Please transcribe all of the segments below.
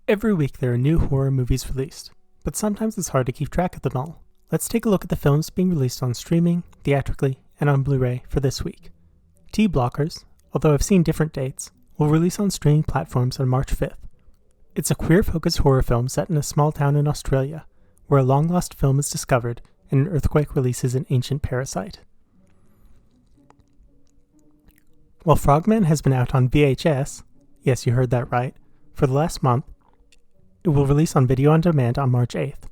Every week there are new horror movies released, but sometimes it's hard to keep track of them all. Let's take a look at the films being released on streaming, theatrically, and on Blu-ray for this week. T-Blockers, although I've seen different dates, will release on streaming platforms on March 5th. It's a queer-focused horror film set in a small town in Australia, where a long-lost film is discovered and an earthquake releases an ancient parasite. While Frogman has been out on VHS, yes, you heard that right, for the last month, it will release on video on demand on March 8th.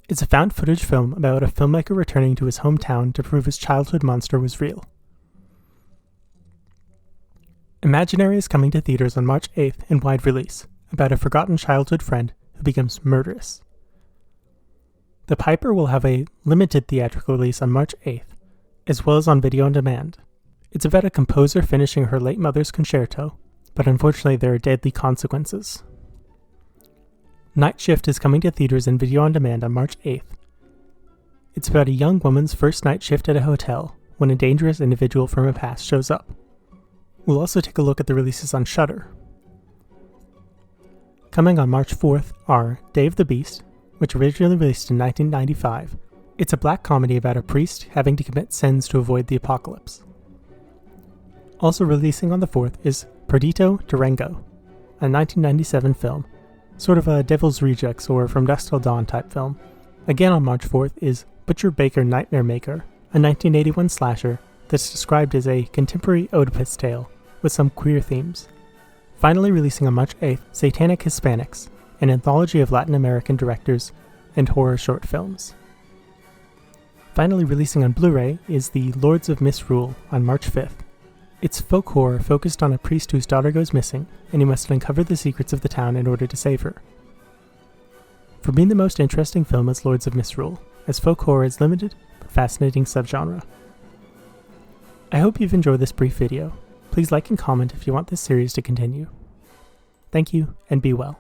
It's a found footage film about a filmmaker returning to his hometown to prove his childhood monster was real. Imaginary is coming to theaters on March 8th in wide release, about a forgotten childhood friend who becomes murderous. The Piper will have a limited theatrical release on March 8th, as well as on video on demand. It's about a composer finishing her late mother's concerto, but unfortunately there are deadly consequences. Night Shift is coming to theaters and video on demand on March 8th. It's about a young woman's first night shift at a hotel when a dangerous individual from her past shows up. We'll also take a look at the releases on Shudder. Coming on March 4th are Day of the Beast, which originally released in 1995. It's a black comedy about a priest having to commit sins to avoid the apocalypse. Also releasing on the 4th is Perdido Durango, a 1997 film, sort of a Devil's Rejects or From Dusk Till Dawn type film. Again on March 4th is Butcher Baker Nightmare Maker, a 1981 slasher that's described as a contemporary Oedipus tale with some queer themes. Finally releasing on March 8th, Satanic Hispanics, an anthology of Latin American directors and horror short films. Finally releasing on Blu-ray is The Lords of Misrule on March 5th. It's folk horror focused on a priest whose daughter goes missing, and he must uncover the secrets of the town in order to save her. For me, the most interesting film is Lords of Misrule, as folk horror is limited but fascinating subgenre. I hope you've enjoyed this brief video. Please like and comment if you want this series to continue. Thank you, and be well.